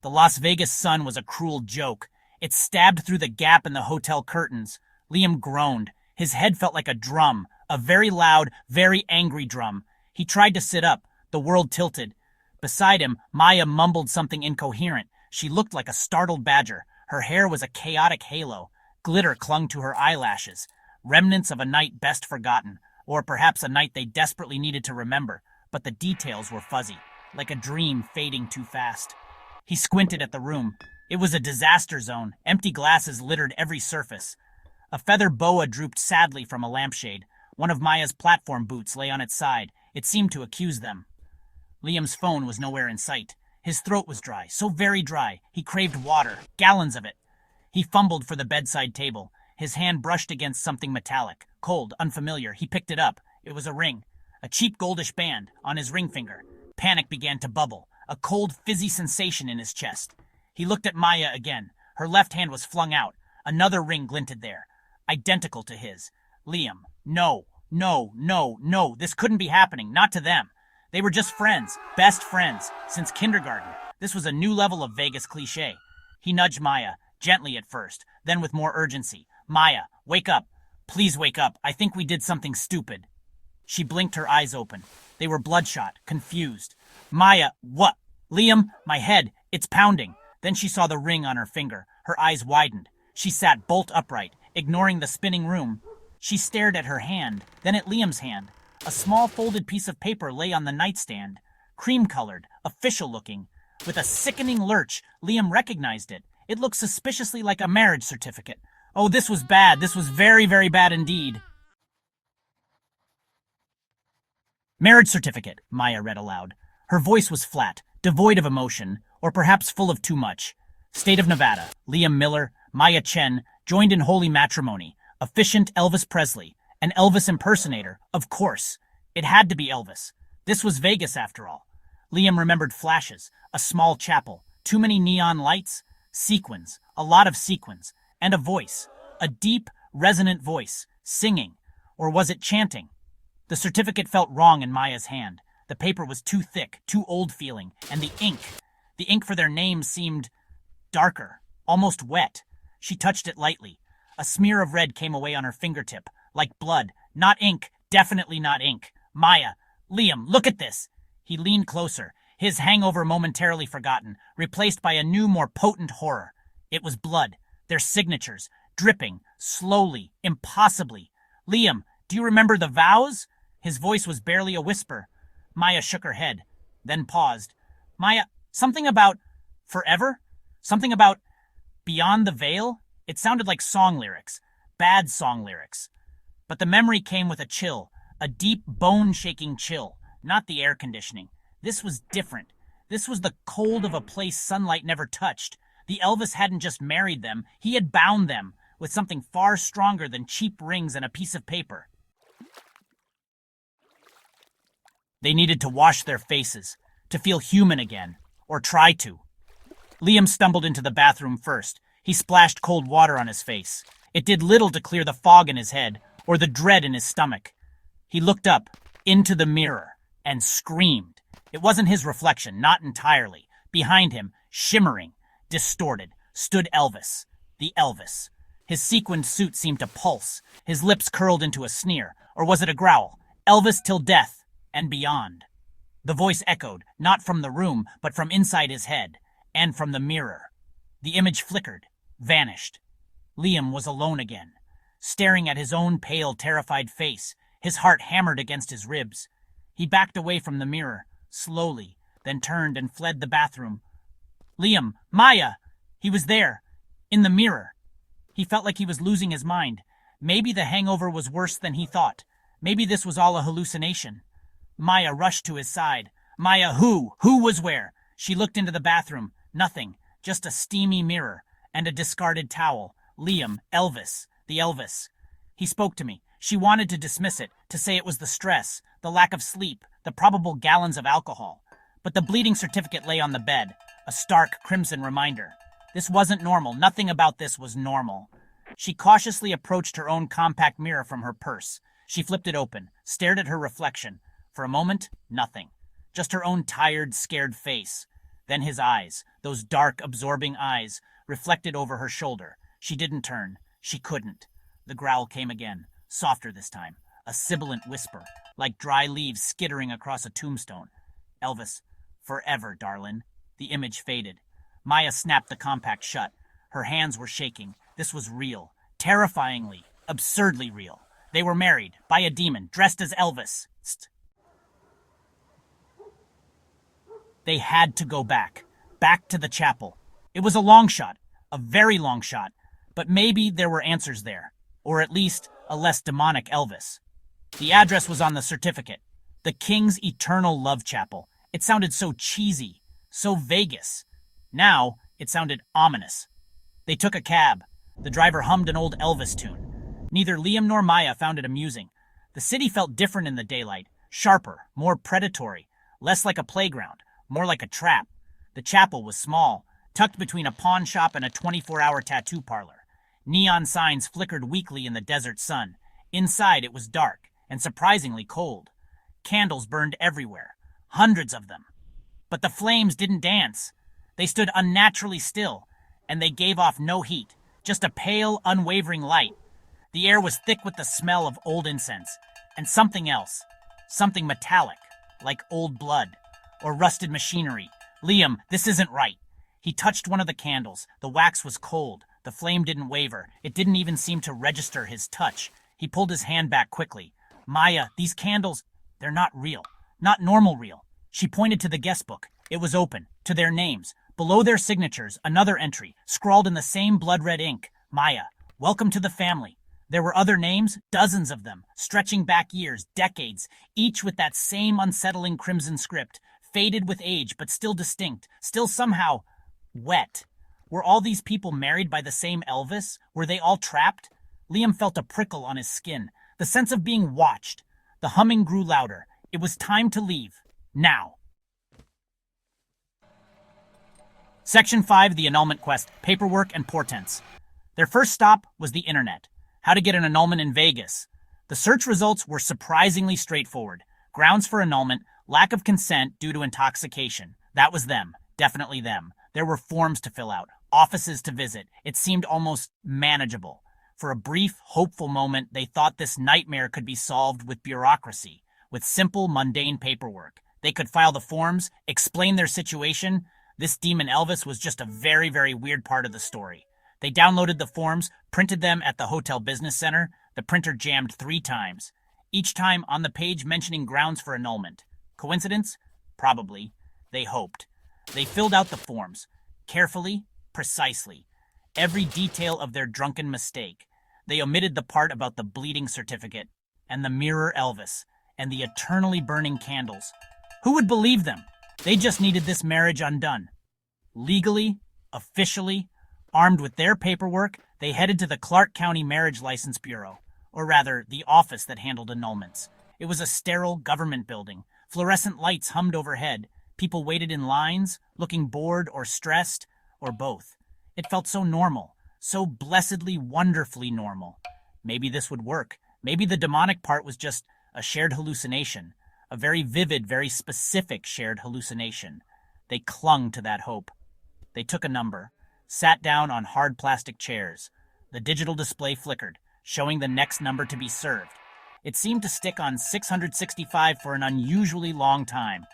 The Las Vegas sun was a cruel joke. It stabbed through the gap in the hotel curtains. Liam groaned. His head felt like a drum, a very loud, very angry drum. He tried to sit up. The world tilted. Beside him, Maya mumbled something incoherent. She looked like a startled badger. Her hair was a chaotic halo. Glitter clung to her eyelashes. Remnants of a night best forgotten, or perhaps a night they desperately needed to remember, but the details were fuzzy, like a dream fading too fast. He squinted at the room. It was a disaster zone. Empty glasses littered every surface. A feather boa drooped sadly from a lampshade. One of Maya's platform boots lay on its side. It seemed to accuse them. Liam's phone was nowhere in sight. His throat was dry, so very dry. He craved water, gallons of it. He fumbled for the bedside table. His hand brushed against something metallic, cold, unfamiliar. He picked it up. It was a ring, a cheap goldish band, on his ring finger. Panic began to bubble, a cold, fizzy sensation in his chest. He looked at Maya again. Her left hand was flung out. Another ring glinted there, identical to his. Liam, no, no, no, no, this couldn't be happening, not to them. They were just friends, best friends, since kindergarten. This was a new level of Vegas cliché. He nudged Maya, gently at first, then with more urgency. Maya, wake up. Please wake up. I think we did something stupid. She blinked, her eyes open. They were bloodshot, confused. Maya, what? Liam, my head, it's pounding. Then she saw the ring on her finger. Her eyes widened. She sat bolt upright, ignoring the spinning room. She stared at her hand, then at Liam's hand. A small folded piece of paper lay on the nightstand, cream-colored, official-looking. With a sickening lurch, Liam recognized it. It looked suspiciously like a marriage certificate. Oh, this was bad. This was very, very bad indeed. Marriage certificate, Maya read aloud. Her voice was flat, devoid of emotion, or perhaps full of too much. State of Nevada, Liam Miller, Maya Chen, joined in holy matrimony. Efficient Elvis Presley. An Elvis impersonator, of course. It had to be Elvis. This was Vegas, after all. Liam remembered flashes, a small chapel, too many neon lights, sequins, a lot of sequins, and a voice, a deep, resonant voice, singing. Or was it chanting? The certificate felt wrong in Maya's hand. The paper was too thick, too old-feeling, and the ink for their names seemed darker, almost wet. She touched it lightly. A smear of red came away on her fingertip, like blood. Not ink, definitely not ink. Maya, Liam, look at this. He leaned closer, his hangover momentarily forgotten, replaced by a new, more potent horror. It was blood, their signatures, dripping, slowly, impossibly. Liam, do you remember the vows? His voice was barely a whisper. Maya shook her head, then paused. Maya, something about forever? Something about beyond the veil? It sounded like song lyrics, bad song lyrics. But the memory came with a chill, a deep, bone-shaking chill, not the air conditioning. This was different. This was the cold of a place sunlight never touched. The Elvis hadn't just married them, he had bound them with something far stronger than cheap rings and a piece of paper. They needed to wash their faces, to feel human again, or try to. Liam stumbled into the bathroom first. He splashed cold water on his face. It did little to clear the fog in his head, or the dread in his stomach. He looked up, into the mirror, and screamed. It wasn't his reflection, not entirely. Behind him, shimmering, distorted, stood Elvis. The Elvis. His sequined suit seemed to pulse. His lips curled into a sneer. Or was it a growl? Elvis till death, and beyond. The voice echoed, not from the room, but from inside his head, and from the mirror. The image flickered, vanished. Liam was alone again, staring at his own pale, terrified face. His heart hammered against his ribs. He backed away from the mirror, slowly, then turned and fled the bathroom. Liam, Maya! He was there, in the mirror. He felt like he was losing his mind. Maybe the hangover was worse than he thought. Maybe this was all a hallucination. Maya rushed to his side. Maya, who? Who was where? She looked into the bathroom. Nothing. Just a steamy mirror and a discarded towel. Liam, Elvis, the Elvis. He spoke to me. She wanted to dismiss it, to say it was the stress, the lack of sleep, the probable gallons of alcohol. But the bleeding certificate lay on the bed, a stark crimson reminder. This wasn't normal. Nothing about this was normal. She cautiously approached her own compact mirror from her purse. She flipped it open, stared at her reflection. For a moment, nothing. Just her own tired, scared face. Then his eyes, those dark, absorbing eyes, reflected over her shoulder. She didn't turn. She couldn't. The growl came again, softer this time, a sibilant whisper, like dry leaves skittering across a tombstone. Elvis, forever, darlin'. The image faded. Maya snapped the compact shut. Her hands were shaking. This was real. Terrifyingly, absurdly real. They were married, by a demon, dressed as Elvis. They had to go back to the chapel. It was a long shot, a very long shot, but maybe there were answers there, or at least a less demonic Elvis. The address was on the certificate, the King's Eternal Love Chapel. It sounded so cheesy, so Vegas. Now, it sounded ominous. They took a cab. The driver hummed an old Elvis tune. Neither Liam nor Maya found it amusing. The city felt different in the daylight, sharper, more predatory, less like a playground, more like a trap. The chapel was small, tucked between a pawn shop and a 24-hour tattoo parlor. Neon signs flickered weakly in the desert sun. Inside it was dark and surprisingly cold. Candles burned everywhere, hundreds of them. But the flames didn't dance. They stood unnaturally still, and they gave off no heat, just a pale, unwavering light. The air was thick with the smell of old incense, and something else, something metallic, like old blood, or rusted machinery. Liam, this isn't right. He touched one of the candles. The wax was cold. The flame didn't waver. It didn't even seem to register his touch. He pulled his hand back quickly. Maya, these candles, they're not real. Not normal real. She pointed to the guest book. It was open, to their names. Below their signatures, another entry, scrawled in the same blood-red ink. Maya, welcome to the family. There were other names, dozens of them, stretching back years, decades, each with that same unsettling crimson script, faded with age but still distinct, still somehow wet. Were all these people married by the same Elvis? Were they all trapped? Liam felt a prickle on his skin, the sense of being watched. The humming grew louder. It was time to leave. Now. Section 5, the annulment quest, paperwork and portents. Their first stop was the internet. How to get an annulment in Vegas. The search results were surprisingly straightforward. Grounds for annulment, lack of consent due to intoxication. That was them. Definitely them. There were forms to fill out, offices to visit. It seemed almost manageable. For a brief, hopeful moment, they thought this nightmare could be solved with bureaucracy, with simple, mundane paperwork. They could file the forms, explain their situation. This demon Elvis was just a very, very weird part of the story. They downloaded the forms, printed them at the hotel business center. The printer jammed 3 times, each time on the page mentioning grounds for annulment. Coincidence? Probably. They hoped. They filled out the forms, carefully, precisely. Every detail of their drunken mistake. They omitted the part about the bleeding certificate, and the mirror Elvis, and the eternally burning candles. Who would believe them? They just needed this marriage undone. Legally, officially, armed with their paperwork, they headed to the Clark County Marriage License Bureau, or rather, the office that handled annulments. It was a sterile government building. Fluorescent lights hummed overhead. People waited in lines, looking bored or stressed, or both. It felt so normal, so blessedly, wonderfully normal. Maybe this would work. Maybe the demonic part was just a shared hallucination, a very vivid, very specific shared hallucination. They clung to that hope. They took a number, sat down on hard plastic chairs. The digital display flickered, showing the next number to be served. It seemed to stick on 665 for an unusually long time.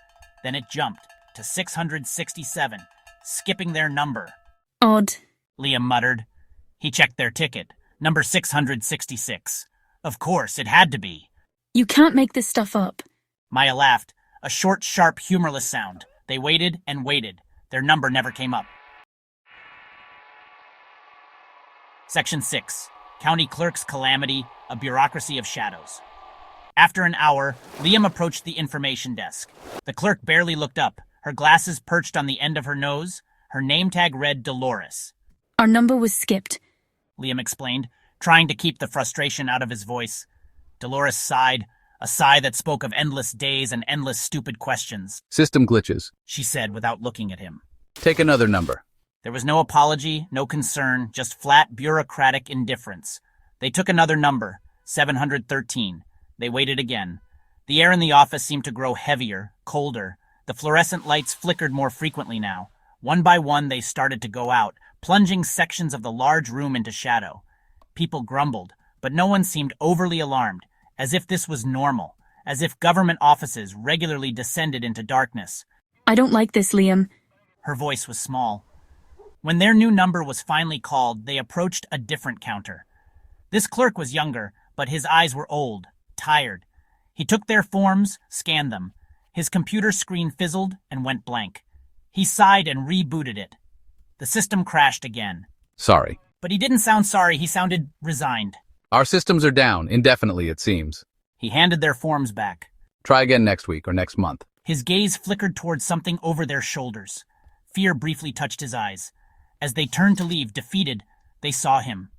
Then it jumped to 667, skipping their number. Odd, Liam muttered. He checked their ticket. Number 666. Of course, it had to be. You can't make this stuff up. Maya laughed, a short, sharp, humorless sound. They waited and waited. Their number never came up. Section 6. County Clerk's Calamity, a Bureaucracy of Shadows. After an hour, Liam approached the information desk. The clerk barely looked up, her glasses perched on the end of her nose. Her name tag read Dolores. Our number was skipped, Liam explained, trying to keep the frustration out of his voice. Dolores sighed, a sigh that spoke of endless days and endless stupid questions. System glitches, She said without looking at him. Take another number. There was no apology, no concern, just flat bureaucratic indifference. They took another number, 713. They waited again. The air in the office seemed to grow heavier, colder. The fluorescent lights flickered more frequently now. One by one, they started to go out, plunging sections of the large room into shadow. People grumbled, but no one seemed overly alarmed, as if this was normal, as if government offices regularly descended into darkness. I don't like this, Liam. Her voice was small. When their new number was finally called, they approached a different counter. This clerk was younger, but his eyes were old, tired. He took their forms, scanned them. His computer screen fizzled and went blank. He sighed and rebooted it. The system crashed again. Sorry. But he didn't sound sorry, he sounded resigned. Our systems are down, indefinitely it seems. He handed their forms back. Try again next week or next month. His gaze flickered towards something over their shoulders. Fear briefly touched his eyes. As they turned to leave, defeated, they saw him.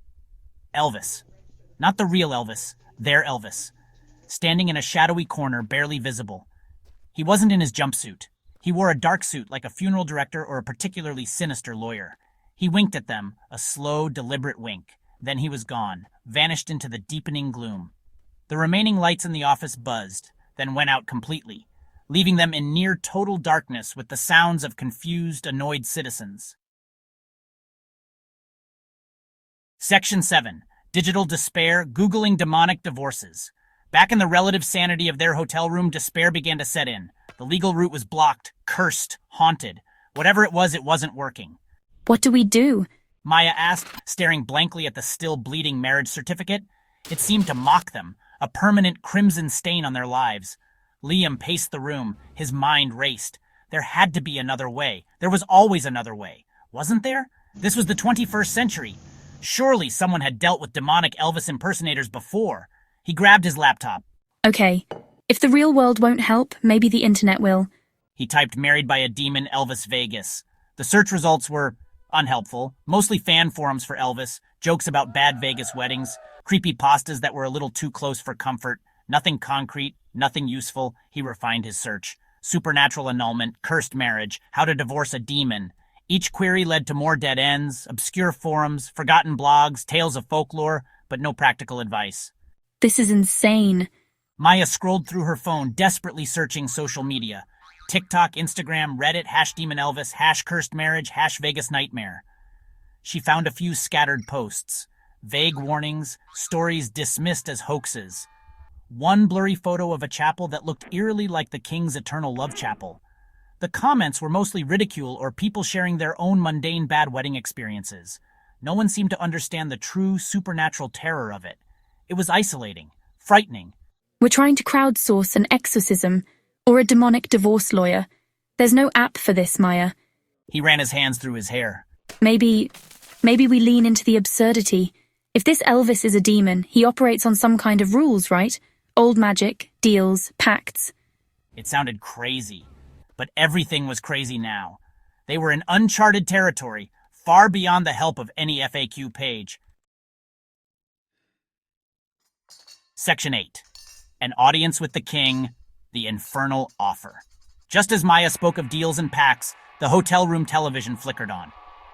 Elvis. Not the real Elvis, their Elvis. Standing in a shadowy corner, barely visible. He wasn't in his jumpsuit. He wore a dark suit like a funeral director or a particularly sinister lawyer. He winked at them, a slow, deliberate wink. Then he was gone, vanished into the deepening gloom. The remaining lights in the office buzzed, then went out completely, leaving them in near total darkness with the sounds of confused, annoyed citizens. Section 7. Digital Despair, Googling Demonic Divorces. Back in the relative sanity of their hotel room, despair began to set in. The legal route was blocked, cursed, haunted. Whatever it wasn't working. What do we do? Maya asked, staring blankly at the still bleeding marriage certificate. It seemed to mock them, a permanent crimson stain on their lives. Liam paced the room, his mind raced. There had to be another way. There was always another way. Wasn't there? This was the 21st century. Surely someone had dealt with demonic Elvis impersonators before. He grabbed his laptop. Okay, if the real world won't help, maybe the internet will. He typed married by a demon Elvis Vegas. The search results were unhelpful, mostly fan forums for Elvis, jokes about bad Vegas weddings, creepypastas that were a little too close for comfort, nothing concrete, nothing useful. He refined his search. Supernatural annulment, cursed marriage, how to divorce a demon. Each query led to more dead ends, obscure forums, forgotten blogs, tales of folklore, but no practical advice. This is insane. Maya scrolled through her phone, desperately searching social media. TikTok, Instagram, Reddit, #DemonElvis, #CursedMarriage, #VegasNightmare. She found a few scattered posts. Vague warnings, stories dismissed as hoaxes. One blurry photo of a chapel that looked eerily like the King's Eternal Love Chapel. The comments were mostly ridicule or people sharing their own mundane bad wedding experiences. No one seemed to understand the true supernatural terror of it. It was isolating, frightening. We're trying to crowdsource an exorcism or a demonic divorce lawyer. There's no app for this, Maya. He ran his hands through his hair. Maybe we lean into the absurdity. If this Elvis is a demon, he operates on some kind of rules, right? Old magic, deals, pacts. It sounded crazy, but everything was crazy now. They were in uncharted territory, far beyond the help of any FAQ page. Section 8. An Audience with the King, the Infernal Offer. Just as Maya spoke of deals and pacts, the hotel room television flickered on.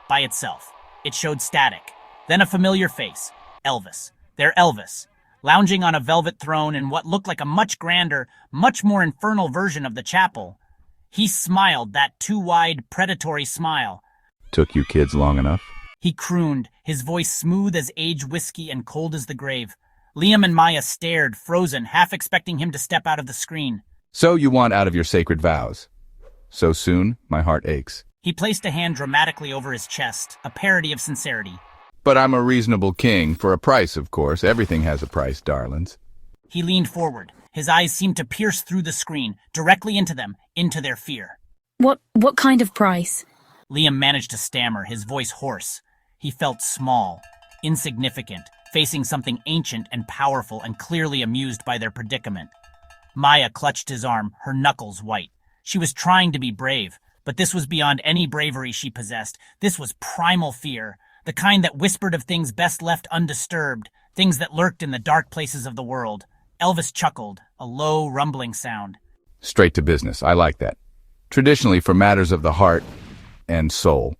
By itself. It showed static. Then a familiar face. Elvis. Their Elvis. Lounging on a velvet throne in what looked like a much grander, much more infernal version of the chapel. He smiled, that too-wide, predatory smile. Took you kids long enough? He crooned, his voice smooth as aged whiskey and cold as the grave. Liam and Maya stared, frozen, half expecting him to step out of the screen. So you want out of your sacred vows? So soon, my heart aches. He placed a hand dramatically over his chest, a parody of sincerity. But I'm a reasonable king, for a price, of course. Everything has a price, darlings. He leaned forward. His eyes seemed to pierce through the screen, directly into them, into their fear. What kind of price? Liam managed to stammer, his voice hoarse. He felt small, insignificant, facing something ancient and powerful and clearly amused by their predicament. Maya clutched his arm, her knuckles white. She was trying to be brave, but this was beyond any bravery she possessed. This was primal fear, the kind that whispered of things best left undisturbed, things that lurked in the dark places of the world. Elvis chuckled, a low, rumbling sound. Straight to business. I like that. Traditionally, for matters of the heart and soul.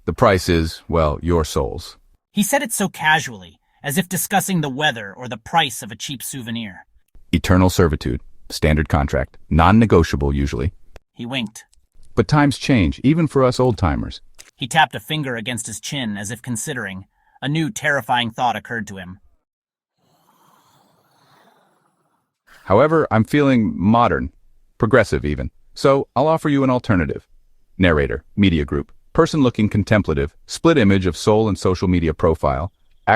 The price is, well, your souls. He said it so casually, as if discussing the weather or the price of a cheap souvenir. Eternal servitude. Standard contract. Non-negotiable, usually. He winked. But times change, even for us old-timers. He tapped a finger against his chin as if considering. A new terrifying thought occurred to him. However, I'm feeling modern, progressive even. So, I'll offer you an alternative. Narrator, media group, person looking contemplative, split image of soul and social media profile,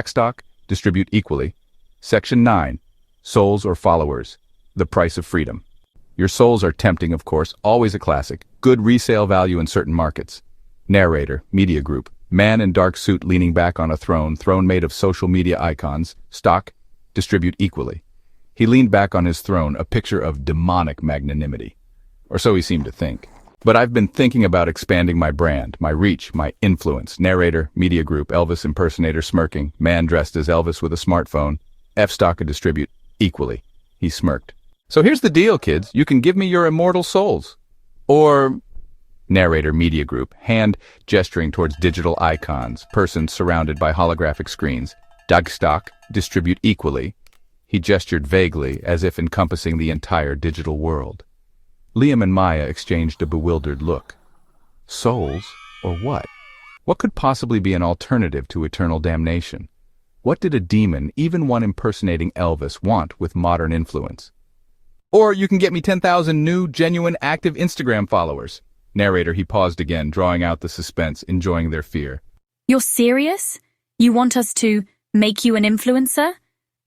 stock, distribute equally. Section 9, souls or followers, the price of freedom. Your souls are tempting, of course, always a classic, good resale value in certain markets. Narrator, media group, man in dark suit leaning back on a throne made of social media icons, stock, distribute equally. He leaned back on his throne, a picture of demonic magnanimity. Or so he seemed to think. But I've been thinking about expanding my brand, my reach, my influence. Narrator, media group, Elvis impersonator smirking, man dressed as Elvis with a smartphone, stock and distribute equally. He smirked. So here's the deal, kids. You can give me your immortal souls. Or... Narrator, media group, hand gesturing towards digital icons, person surrounded by holographic screens. Stock, distribute equally. He gestured vaguely, as if encompassing the entire digital world. Liam and Maya exchanged a bewildered look. Souls, or what? What could possibly be an alternative to eternal damnation? What did a demon, even one impersonating Elvis, want with modern influence? Or you can get me 10,000 new, genuine, active Instagram followers. Narrator, he paused again, drawing out the suspense, enjoying their fear. You're serious? You want us to make you an influencer?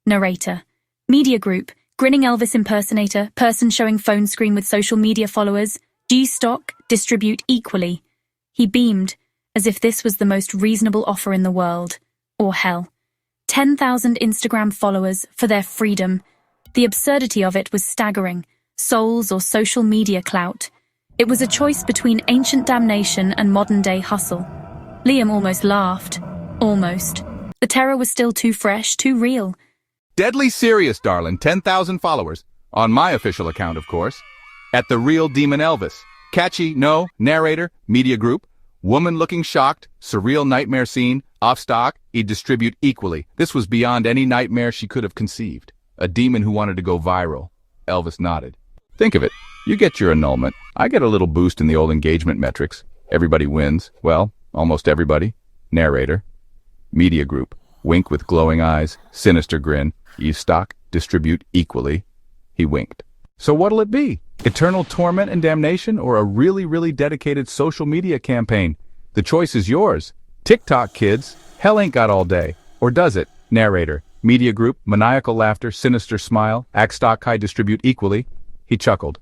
Narrator. Media group. Grinning Elvis impersonator. Person showing phone screen with social media followers. Stock. Distribute equally. He beamed, as if this was the most reasonable offer in the world. Or hell. 10,000 Instagram followers for their freedom. The absurdity of it was staggering. Souls or social media clout. It was a choice between ancient damnation and modern-day hustle. Liam almost laughed. Almost. The terror was still too fresh, too real. Deadly serious, darling. 10,000 followers. On my official account, of course. At the real Demon Elvis. Catchy, no, narrator, media group. Woman looking shocked, surreal nightmare scene, off stock, he'd distribute equally. This was beyond any nightmare she could have conceived. A demon who wanted to go viral. Elvis nodded. Think of it. You get your annulment. I get a little boost in the old engagement metrics. Everybody wins. Well, almost everybody. Narrator. Media group. Wink with glowing eyes. Sinister grin. Stock. Distribute equally. He winked. So what'll it be? Eternal torment and damnation, or a really, really dedicated social media campaign? The choice is yours. TikTok, kids. Hell ain't got all day. Or does it? Narrator. Media group. Maniacal laughter. Sinister smile. Stock high distribute equally. He chuckled.